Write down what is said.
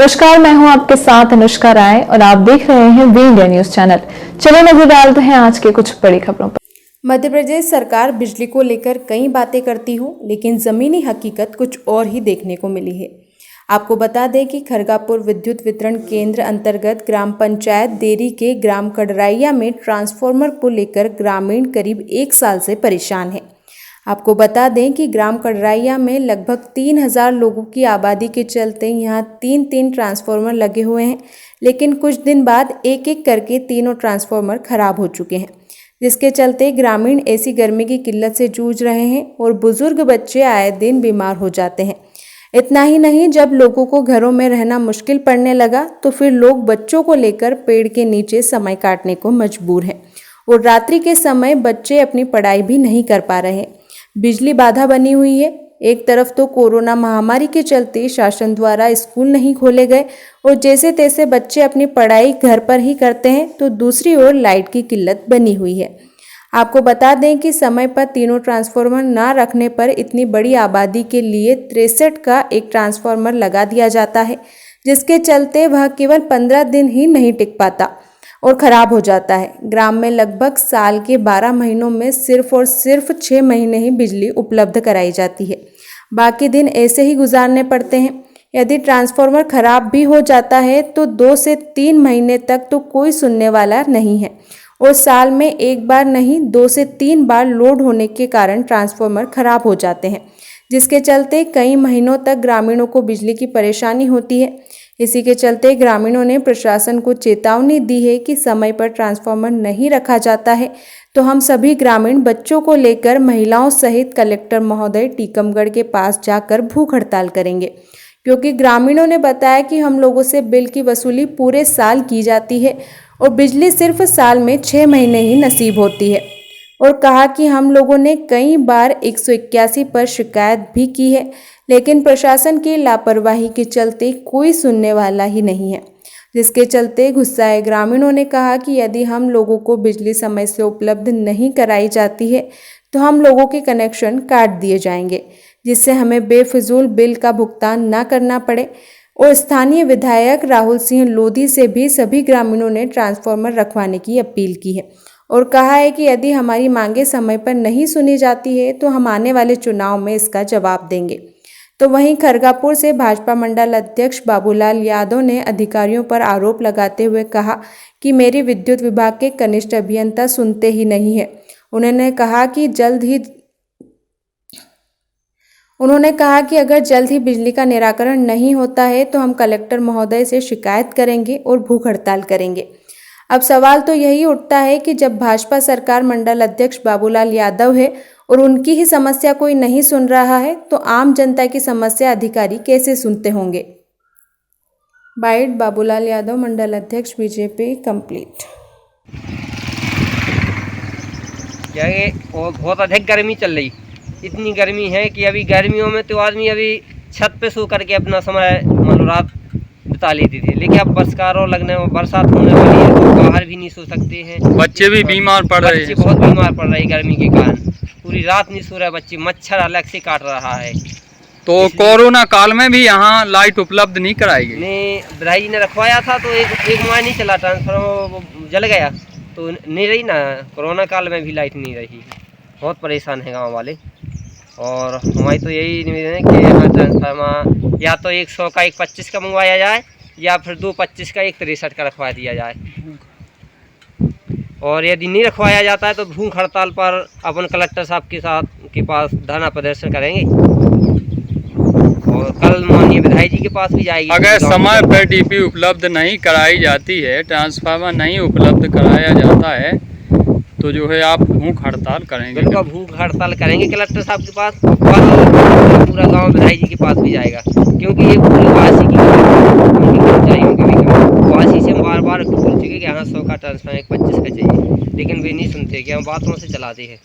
नमस्कार, मैं हूं आपके साथ अनुष्का राय और आप देख रहे हैं वी इंडिया न्यूज चैनल। चलिए नजर डालते हैं आज के कुछ बड़ी खबरों पर। मध्य प्रदेश सरकार बिजली को लेकर कई बातें करती हो, लेकिन जमीनी हकीकत कुछ और ही देखने को मिली है। आपको बता दें कि खरगापुर विद्युत वितरण केंद्र अंतर्गत ग्राम पंचायत देरी के ग्राम कड़राइया में ट्रांसफार्मर को लेकर ग्रामीण करीब 1 साल से परेशान है। आपको बता दें कि ग्राम कड़राइया में लगभग 3000 लोगों की आबादी के चलते यहाँ 3 ट्रांसफार्मर लगे हुए हैं, लेकिन कुछ दिन बाद एक एक करके तीनों ट्रांसफार्मर खराब हो चुके हैं, जिसके चलते ग्रामीण ऐसी गर्मी की किल्लत से जूझ रहे हैं और बुजुर्ग बच्चे आए दिन बीमार हो जाते हैं। इतना ही नहीं, जब लोगों को घरों में रहना मुश्किल पड़ने लगा तो फिर लोग बच्चों को लेकर पेड़ के नीचे समय काटने को मजबूर हैं और रात्रि के समय बच्चे अपनी पढ़ाई भी नहीं कर पा रहे। बिजली बाधा बनी हुई है। एक तरफ तो कोरोना महामारी के चलते शासन द्वारा स्कूल नहीं खोले गए और जैसे तैसे बच्चे अपनी पढ़ाई घर पर ही करते हैं, तो दूसरी ओर लाइट की किल्लत बनी हुई है। आपको बता दें कि समय पर तीनों ट्रांसफार्मर ना रखने पर इतनी बड़ी आबादी के लिए 63 का एक ट्रांसफार्मर लगा दिया जाता है, जिसके चलते वह केवल 15 दिन ही नहीं टिक पाता और ख़राब हो जाता है। ग्राम में लगभग साल के 12 महीनों में सिर्फ और सिर्फ 6 महीने ही बिजली उपलब्ध कराई जाती है, बाकी दिन ऐसे ही गुजारने पड़ते हैं। यदि ट्रांसफार्मर खराब भी हो जाता है तो 2 से 3 महीने तक तो कोई सुनने वाला नहीं है और साल में एक बार नहीं 2 से 3 बार लोड होने के कारण ट्रांसफार्मर खराब हो जाते हैं, जिसके चलते कई महीनों तक ग्रामीणों को बिजली की परेशानी होती है। इसी के चलते ग्रामीणों ने प्रशासन को चेतावनी दी है कि समय पर ट्रांसफार्मर नहीं रखा जाता है तो हम सभी ग्रामीण बच्चों को लेकर महिलाओं सहित कलेक्टर महोदय टीकमगढ़ के पास जाकर भूख हड़ताल करेंगे, क्योंकि ग्रामीणों ने बताया कि हम लोगों से बिल की वसूली पूरे साल की जाती है और बिजली सिर्फ साल में 6 महीने ही नसीब होती है। और कहा कि हम लोगों ने कई बार 181 पर शिकायत भी की है, लेकिन प्रशासन की लापरवाही के चलते कोई सुनने वाला ही नहीं है, जिसके चलते गुस्साए ग्रामीणों ने कहा कि यदि हम लोगों को बिजली समय से उपलब्ध नहीं कराई जाती है तो हम लोगों के कनेक्शन काट दिए जाएंगे, जिससे हमें बेफिजूल बिल का भुगतान न करना पड़े। और स्थानीय विधायक राहुल सिंह लोधी से भी सभी ग्रामीणों ने ट्रांसफार्मर रखवाने की अपील की है और कहा है कि यदि हमारी मांगे समय पर नहीं सुनी जाती है तो हम आने वाले चुनाव में इसका जवाब देंगे। तो वहीं खरगापुर से भाजपा मंडल अध्यक्ष बाबूलाल यादव ने अधिकारियों पर आरोप लगाते हुए कहा कि मेरी विद्युत विभाग के कनिष्ठ अभियंता सुनते ही नहीं है। उन्होंने कहा कि अगर जल्द ही बिजली का निराकरण नहीं होता है तो हम कलेक्टर महोदय से शिकायत करेंगे और भूख हड़ताल करेंगे। अब सवाल तो यही उठता है कि जब भाजपा सरकार मंडल अध्यक्ष बाबूलाल यादव है और उनकी ही समस्या कोई नहीं सुन रहा है, तो आम जनता की समस्या अधिकारी कैसे सुनते होंगे। बाइट बाबूलाल यादव, मंडल अध्यक्ष बीजेपी कंप्लीट। क्या ये बहुत अधिक गर्मी चल रही, इतनी गर्मी है कि अभी गर्मियों में तो आदमी अभी छत पे सो करके अपना समय मतलब रात बिता लेती थी, लेकिन अब बरसात होने वाली है तो बाहर भी नहीं सो सकते हैं। बच्चे भी बीमार पड़ रहे हैं, बहुत बीमार पड़ रहे हैं गर्मी के कारण, पूरी रात नहीं सो रहे बच्चे, मच्छर अलग से काट रहा है। तो कोरोना काल में भी यहाँ लाइट उपलब्ध नहीं कराई गई। नहीं, विधायक जी ने रखवाया था तो एक माह नहीं चला, ट्रांसफार्मर जल गया तो नहीं रही ना। कोरोना काल में भी लाइट नहीं रही, बहुत परेशान है गाँव वाले। और हमारी तो यही निवेदन है कि यहाँ ट्रांसफार्मर या तो 100 का 125 का मंगवाया जाए या फिर 225 का 163 का रखवा दिया जाए। और यदि नहीं रखवाया जाता है तो भूख हड़ताल पर अपन कलेक्टर साहब के पास धरना प्रदर्शन करेंगे और कल माननीय विधायक जी के पास भी जाएगी। अगर समय पर डीपी उपलब्ध नहीं कराई जाती है, ट्रांसफार्मर नहीं उपलब्ध कराया जाता है तो जो है आप भूख हड़ताल करेंगे। बिल्कुल भूख हड़ताल करेंगे कलेक्टर साहब के पास, और पूरा गांव विधायक जी के पास भी जाएगा, क्योंकि ये पूरे वासी की कर्मचारियों की भी वासी से हम बार बोल चुके कि यहाँ 100 का ट्रांसफार्मर 125 का चाहिए, लेकिन वे नहीं सुनते कि हम बातों से चलाते हैं।